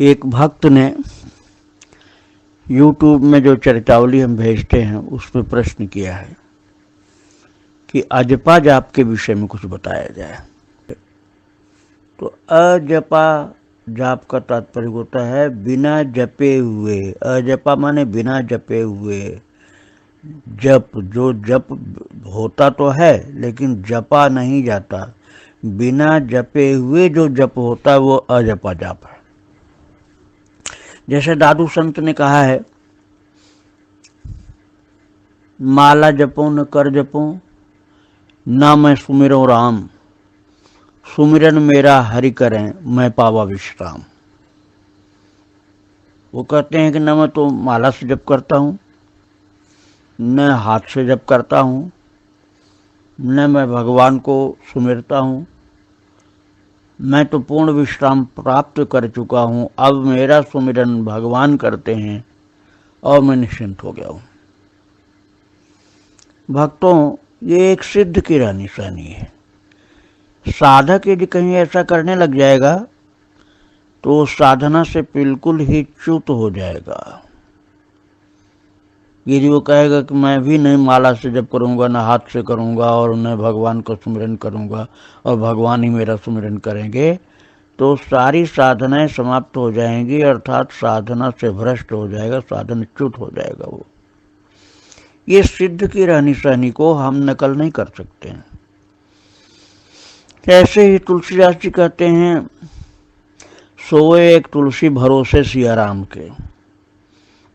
एक भक्त ने YouTube में जो चर्चावली हम भेजते हैं उसमें प्रश्न किया है कि अजपा जाप के विषय में कुछ बताया जाए। तो अजपा जाप का तात्पर्य होता है बिना जपे हुए। अजपा माने बिना जपे हुए। जप, जो जप होता तो है लेकिन जपा नहीं जाता, बिना जपे हुए जो जप होता है वो अजपा जाप है। जैसे दादू संत ने कहा है, माला जपो न कर जपो, ना मैं सुमिरो राम, सुमिरन मेरा हरि करें, मैं पावा विश्राम। वो कहते हैं कि न मैं तो माला से जप करता हूँ, न हाथ से जप करता हूँ, न मैं भगवान को सुमिरता हूँ, मैं तो पूर्ण विश्राम प्राप्त कर चुका हूँ। अब मेरा सुमिरन भगवान करते हैं और मैं निश्चिंत हो गया हूँ। भक्तों, ये एक सिद्ध की निशानी है। साधक यदि कहीं ऐसा करने लग जाएगा तो साधना से बिल्कुल ही च्युत हो जाएगा। यदि वो कहेगा कि मैं भी नहीं माला से जप करूंगा, न हाथ से करूंगा और न भगवान का सुमिरन करूंगा और भगवान ही मेरा सुमिरन करेंगे, तो सारी साधनाएं समाप्त हो जाएंगी, अर्थात साधना से भ्रष्ट हो जाएगा, साधन च्युत हो जाएगा वो। ये सिद्ध की रहनी सहनी को हम नकल नहीं कर सकते हैं। ऐसे ही तुलसीदास जी कहते हैं, सोए एक तुलसी भरोसे सियाराम के।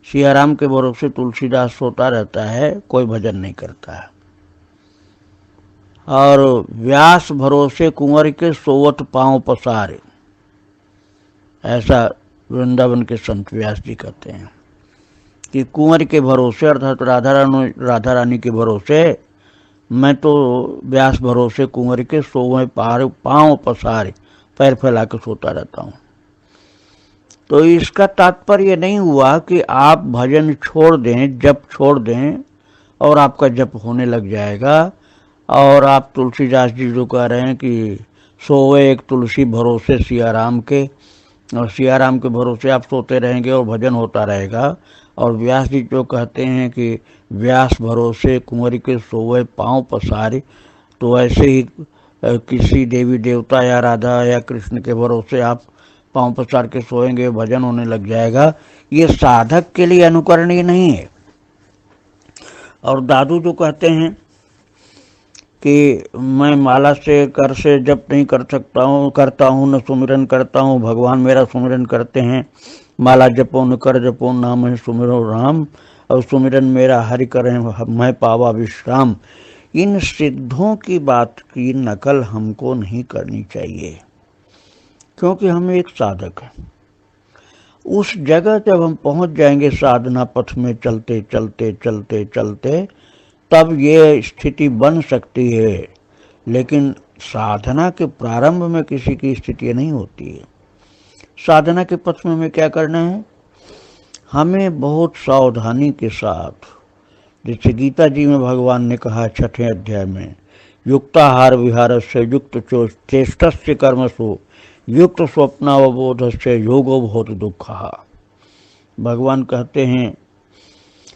सियाराम के भरोसे तुलसीदास सोता रहता है, कोई भजन नहीं करता है। और व्यास भरोसे कुंवर के सोवत पांव पसारे, ऐसा वृंदावन के संत व्यास जी कहते हैं कि कुंवर के भरोसे अर्थात राधा रानी के भरोसे मैं तो व्यास भरोसे कुंवर के सोवे पांव पसारे, पैर फैला के सोता रहता हूँ। तो इसका तात्पर्य नहीं हुआ कि आप भजन छोड़ दें, जप छोड़ दें और आपका जप होने लग जाएगा। और आप तुलसीदास जी जो कह रहे हैं कि सोए एक तुलसी भरोसे सियाराम के, और सियाराम के भरोसे आप सोते रहेंगे और भजन होता रहेगा। और व्यास जी जो कहते हैं कि व्यास भरोसे कुंवर के सोए पांव पसारे, तो ऐसे ही किसी देवी देवता या राधा या कृष्ण के भरोसे आप पांव पसार के सोएंगे, भजन होने लग जाएगा। ये साधक के लिए अनुकरणीय नहीं है। और दादू जो कहते हैं कि मैं माला से कर से जप नहीं कर सकता हूँ, करता हूँ न सुमिरन करता हूँ, भगवान मेरा सुमिरन करते हैं, माला जपो न कर जपो, ना मैं सुमिरो राम, और सुमिरन मेरा हरि करें, मैं पावा विश्राम। इन सिद्धों की बात की नकल हमको नहीं करनी चाहिए, क्योंकि हम एक साधक हैं। उस जगह जब हम पहुंच जाएंगे साधना पथ में चलते चलते चलते चलते, तब ये स्थिति बन सकती है, लेकिन साधना के प्रारंभ में किसी की स्थिति नहीं होती है। साधना के पथ में हमें क्या करना है? हमें बहुत सावधानी के साथ, जैसे गीता जी में भगवान ने कहा 6वें अध्याय में, युक्ताहार विहार से युक्त चेष्टस्य कर्मसु युक्त स्वप्नावबोध से योगो बहुत दुखा। भगवान कहते हैं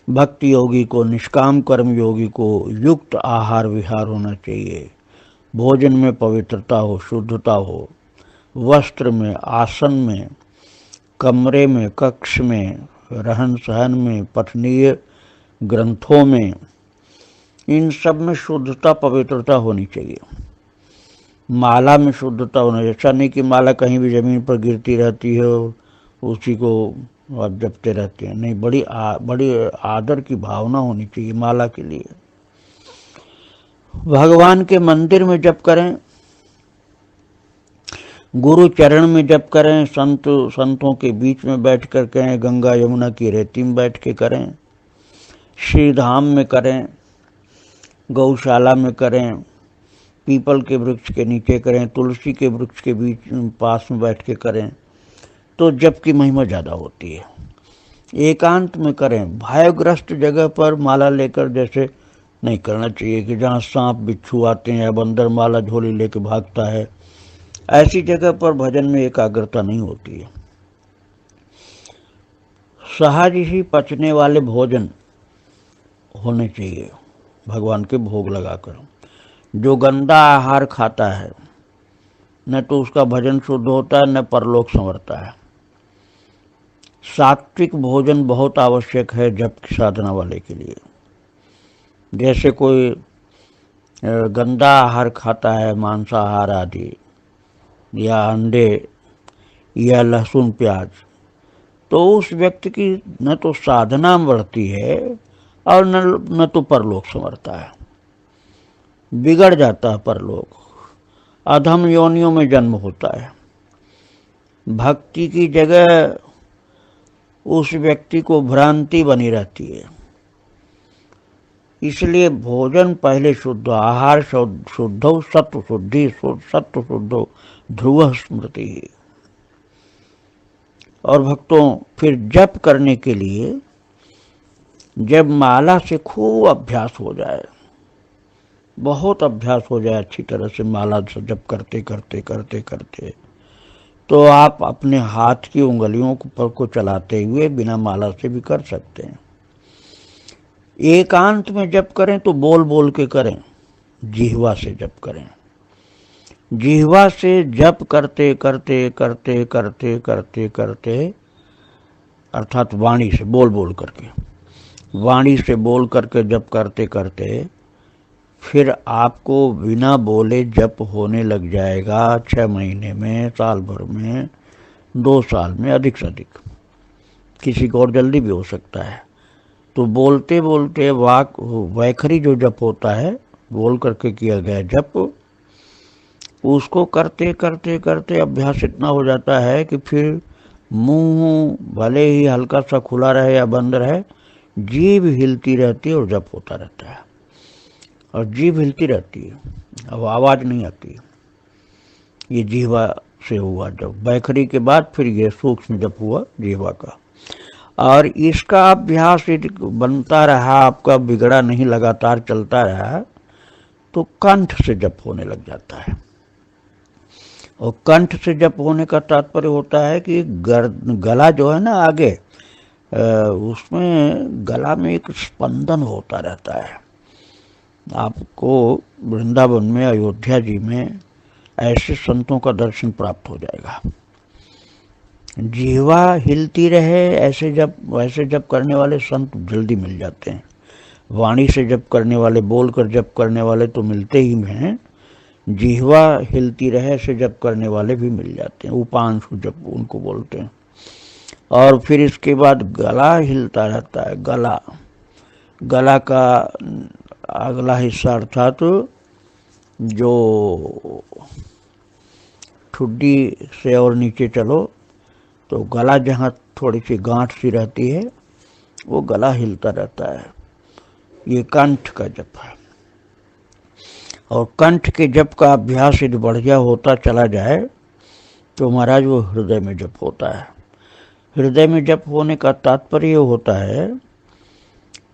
भक्ति योगी को, निष्काम कर्म योगी को युक्त आहार विहार होना चाहिए। भोजन में पवित्रता हो, शुद्धता हो, वस्त्र में, आसन में, कमरे में, कक्ष में, रहन सहन में, पठनीय ग्रंथों में, इन सब में शुद्धता पवित्रता होनी चाहिए। माला में शुद्धता होना, ऐसा नहीं कि माला कहीं भी जमीन पर गिरती रहती है और उसी को आप जपते रहते हैं। नहीं, बड़ी आदर की भावना होनी चाहिए माला के लिए। भगवान के मंदिर में जप करें, गुरु चरण में जप करें, संतों के बीच में बैठ कर करें, गंगा यमुना की रेती में बैठ के करें, श्री धाम में करें, गौशाला में करें, पीपल के वृक्ष के नीचे करें, तुलसी के वृक्ष के बीच पास में बैठ के करें, तो जप की महिमा ज़्यादा होती है। एकांत में करें। भयग्रस्त जगह पर माला लेकर जैसे नहीं करना चाहिए कि जहाँ सांप बिच्छू आते हैं या बंदर माला झोली लेके भागता है, ऐसी जगह पर भजन में एकाग्रता नहीं होती है। सहज ही पचने वाले भोजन होने चाहिए भगवान के भोग लगाकर। जो गंदा आहार खाता है न तो उसका भजन शुद्ध होता है न परलोक संवरता है। सात्विक भोजन बहुत आवश्यक है जप की साधना वाले के लिए। जैसे कोई गंदा आहार खाता है, मांसाहार आदि या अंडे या लहसुन प्याज, तो उस व्यक्ति की न तो साधना बढ़ती है और न तो परलोक संवरता है, बिगड़ जाता है परलोक, अधम योनियों में जन्म होता है। भक्ति की जगह उस व्यक्ति को भ्रांति बनी रहती है। इसलिए भोजन पहले शुद्ध, आहार शुद्ध, सत्व शुद्धि, सत्व शुद्ध ध्रुव स्मृति। और भक्तों फिर जप करने के लिए जब माला से खूब अभ्यास हो जाए, बहुत अभ्यास हो जाए अच्छी तरह से माला से जप करते करते करते करते, तो आप अपने हाथ की उंगलियों पर को चलाते हुए बिना माला से भी कर सकते हैं। एकांत में जप करें तो बोल बोल के करें, जिह्वा से जप करें। जिह्वा से जप करते करते करते करते करते करते अर्थात वाणी से बोल बोल करके, वाणी से बोल करके जप करते करते फिर आपको बिना बोले जप होने लग जाएगा 6 महीने में, साल भर में, 2 साल में, अधिक से अधिक। किसी को और जल्दी भी हो सकता है। तो बोलते बोलते वैखरी जो जप होता है, बोल करके किया गया जप, उसको करते करते करते अभ्यास इतना हो जाता है कि फिर मुंह भले ही हल्का सा खुला रहे या बंद रहे, जीभ हिलती रहती है और जप होता रहता है। और जीभ हिलती रहती है, अब आवाज नहीं आती। ये जिह्वा से हुआ जब, बैखरी के बाद फिर ये सूक्ष्म जप हुआ जिह्वा का। और इसका अभ्यास बनता रहा, आपका बिगड़ा नहीं, लगातार चलता रहा, तो कंठ से जप होने लग जाता है। और कंठ से जप होने का तात्पर्य होता है कि गला जो है ना आगे, उसमें गला में एक स्पंदन होता रहता है। आपको वृंदावन में, अयोध्या जी में ऐसे संतों का दर्शन प्राप्त हो जाएगा। जिह्वा हिलती रहे, वैसे जप करने वाले संत जल्दी मिल जाते हैं। वाणी से जप करने वाले, बोलकर जप करने वाले तो मिलते ही हैं, जिह्वा हिलती रहे ऐसे जप करने वाले भी मिल जाते हैं। उपांशु जप उनको बोलते हैं। और फिर इसके बाद गला हिलता रहता है। गला का अगला हिस्सा अर्थात जो ठुड्डी से और नीचे चलो तो गला जहाँ थोड़ी सी गांठ सी रहती है, वो गला हिलता रहता है। ये कंठ का जप है। और कंठ के जप का अभ्यास यदि बढ़िया होता चला जाए तो महाराज वो हृदय में जप होता है। हृदय में जप होने का तात्पर्य होता है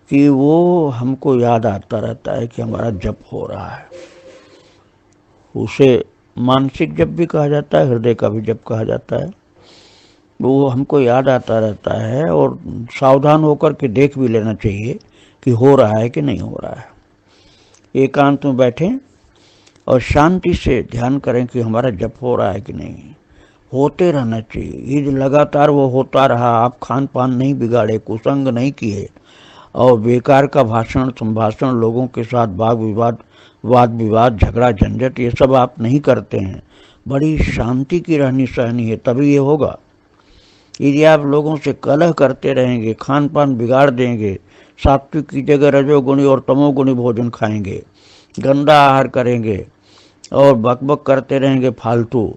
कि वो हमको याद आता रहता है कि हमारा जप हो रहा है। उसे मानसिक जप भी कहा जाता है, हृदय का भी जप कहा जाता है। वो हमको याद आता रहता है और सावधान होकर के देख भी लेना चाहिए कि हो रहा है कि नहीं हो रहा है। एकांत में बैठें और शांति से ध्यान करें कि हमारा जप हो रहा है कि नहीं। होते रहना चाहिए। यदि लगातार वो होता रहा, आप खान पान नहीं बिगाड़े, कुसंग नहीं किए और बेकार का भाषण संभाषण, लोगों के साथ वाद विवाद, झगड़ा झंझट, ये सब आप नहीं करते हैं, बड़ी शांति की रहनी सहनी है, तभी ये होगा। यदि आप लोगों से कलह करते रहेंगे, खान पान बिगाड़ देंगे, सात्विक की जगह रजोगुणी और तमोगुणी भोजन खाएंगे, गंदा आहार करेंगे और बकबक करते रहेंगे फालतू,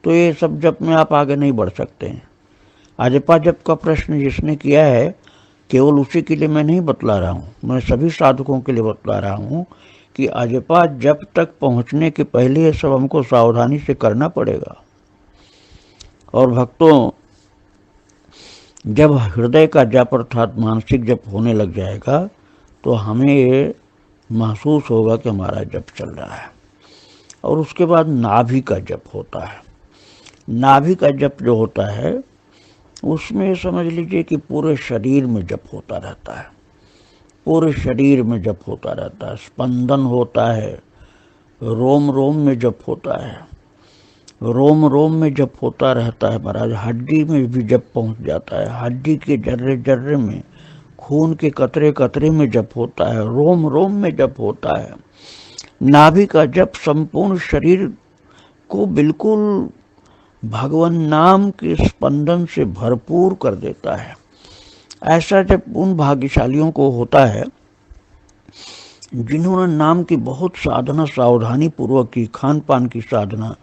तो ये सब जप में आप आगे नहीं बढ़ सकते हैं। अजपा जप का प्रश्न जिसने किया है, केवल उसी के लिए मैं नहीं बतला रहा हूँ, मैं सभी साधकों के लिए बतला रहा हूँ कि अजपा जप तक पहुँचने के पहले ये सब हमको सावधानी से करना पड़ेगा। और भक्तों, जब हृदय का जप अर्थात मानसिक जप होने लग जाएगा तो हमें ये महसूस होगा कि हमारा जप चल रहा है। और उसके बाद नाभि का जप होता है। नाभि का जप जो होता है उसमें समझ लीजिए कि पूरे शरीर में जप होता रहता है, पूरे शरीर में जप होता रहता है, स्पंदन होता है, रोम रोम में जप होता है, रोम रोम में जप होता रहता है महाराज। हड्डी में भी जप पहुंच जाता है, हड्डी के जर्रे जर्रे में, खून के कतरे कतरे में जप होता है, रोम रोम में जप होता है। नाभि का जप संपूर्ण शरीर को बिल्कुल भगवान नाम के स्पंदन से भरपूर कर देता है। ऐसा जब उन भाग्यशालियों को होता है जिन्होंने नाम की बहुत साधना सावधानी पूर्वक की, खान पान की साधना,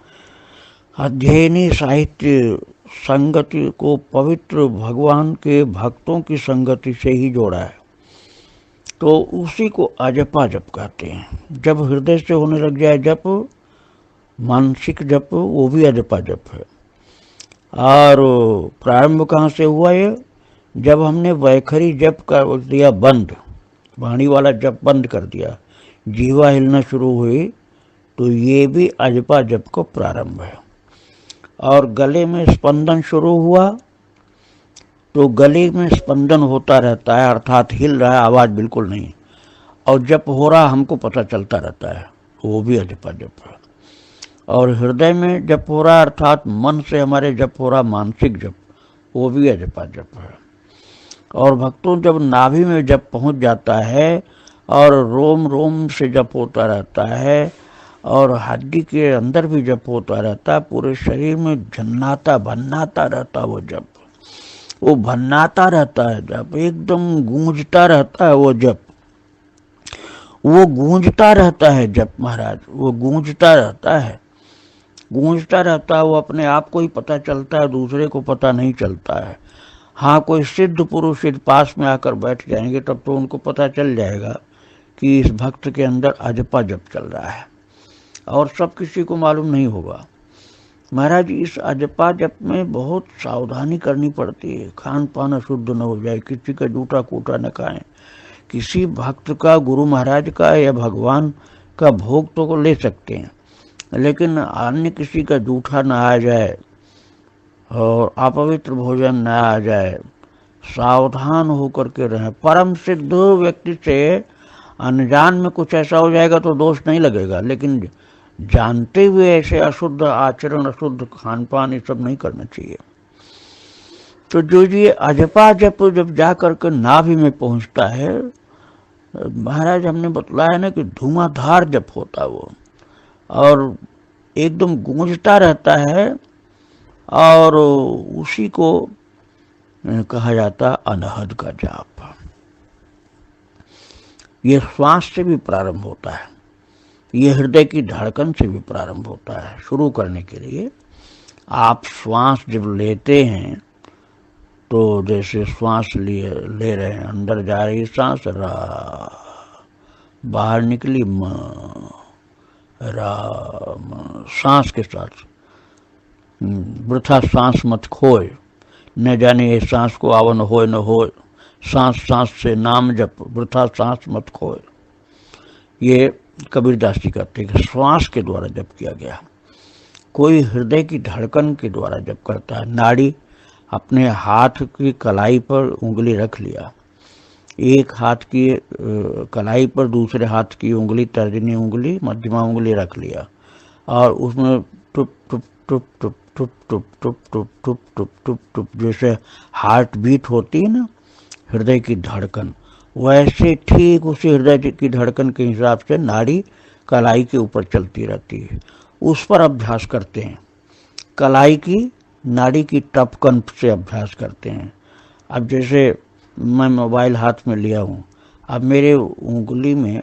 अध्ययनी साहित्य, संगति को पवित्र भगवान के भक्तों की संगति से ही जोड़ा है, तो उसी को अजपा जप कहते हैं। जब हृदय से होने लग जाए जप, मानसिक जप, वो भी अजपा जप है। और प्रारंभ कहाँ से हुआ ये? जब हमने वैखरी जप कर दिया बंद, वाणी वाला जप बंद कर दिया, जीवा हिलना शुरू हुई, तो ये भी अजपा जप को प्रारंभ है। और गले में स्पंदन शुरू हुआ, तो गले में स्पंदन होता रहता है, अर्थात हिल रहा है, आवाज बिल्कुल नहीं, और जप हो रहा हमको पता चलता रहता है, वो भी अजपा जप है। और हृदय में जप हो रहा, अर्थात मन से हमारे जप हो रहा, मानसिक जप, वो भी अजपा जप है। और भक्तों जब नाभि में जप पहुंच जाता है और रोम रोम से जप होता रहता है और हड्डी के अंदर भी जप होता रहता है, पूरे शरीर में झन्नाता भन्नाता रहता वो जप, वो भन्नाता रहता है जप, एकदम गूंजता रहता है वो जप, वो गूंजता रहता है जप महाराज, वो गूंजता रहता है, गूंजता रहता है। वो अपने आप को ही पता चलता है, दूसरे को पता नहीं चलता है। हाँ, कोई सिद्ध पुरुष सिद्ध पास में आकर बैठ जाएंगे तब तो उनको पता चल जाएगा कि इस भक्त के अंदर अजपा जप चल रहा है, और सब किसी को मालूम नहीं होगा। महाराज इस अजपा जप में बहुत सावधानी करनी पड़ती है, खान पान अशुद्ध न हो जाए, किसी का जूठा कूटा न खाएं, किसी भक्त का, गुरु महाराज का या भगवान का भोग तो ले सकते हैं, लेकिन अन्य किसी का जूठा न आ जाए और अपवित्र भोजन न आ जाए, सावधान होकर के रहें। परम सिद्ध व्यक्ति से अनजान में कुछ ऐसा हो जाएगा तो दोष नहीं लगेगा, लेकिन जानते हुए ऐसे अशुद्ध आचरण, अशुद्ध खान पान, ये सब नहीं करना चाहिए। तो जो ये अजपा जप जब जा करके नाभि में पहुंचता है महाराज, हमने बतलाया ना कि धुआंधार जप होता वो, और एकदम गूंजता रहता है, और उसी को कहा जाता अनहद का जाप। ये श्वास से भी प्रारंभ होता है, ये हृदय की धड़कन से भी प्रारंभ होता है। शुरू करने के लिए आप श्वास जब लेते हैं तो जैसे श्वास ले रहे हैं, अंदर जा रही सांस रा, बाहर निकली म, राम, सांस के साथ वृथा सांस मत खोए, न जाने ये सांस को आवन होए न होए, सांस सांस से नाम जप, वृथा सांस मत खोए। ये कबीरदास जी कहते हैं कि श्वास के द्वारा जप किया गया। कोई हृदय की धड़कन के द्वारा जप करता है, नाड़ी अपने हाथ की कलाई पर उंगली रख लिया, एक हाथ की कलाई पर दूसरे हाथ की उंगली, तर्जनी उंगली, मध्यमा उंगली रख लिया, और उसमें टुप टुप टुप टुप टुप टुप टुप टुप टुप टुप टुप टुप जैसे हार्ट बीट होती है ना, हृदय की धड़कन, वैसे ठीक उसी हृदय की धड़कन के हिसाब से नाड़ी कलाई के ऊपर चलती रहती है। उस पर अभ्यास करते हैं, कलाई की नाड़ी की टपकन से अभ्यास करते हैं। अब जैसे मैं मोबाइल हाथ में लिया हूँ, अब मेरे उंगली में,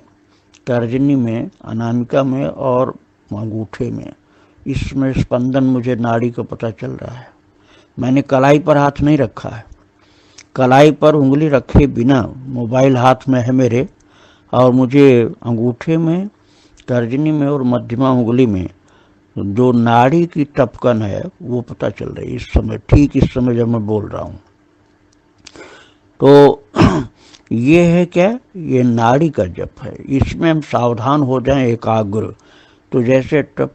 तर्जनी में, अनामिका में और अंगूठे में, इसमें स्पंदन मुझे नाड़ी को पता चल रहा है। मैंने कलाई पर हाथ नहीं रखा है, कलाई पर उंगली रखे बिना मोबाइल हाथ में है मेरे, और मुझे अंगूठे में, तर्जनी में और मध्यमा उंगली में जो नाड़ी की टपकन है वो पता चल रही है इस समय, ठीक इस समय जब मैं बोल रहा हूँ। तो ये है क्या, ये नाड़ी का जप है। इसमें हम सावधान हो जाएं, एकाग्र, तो जैसे टप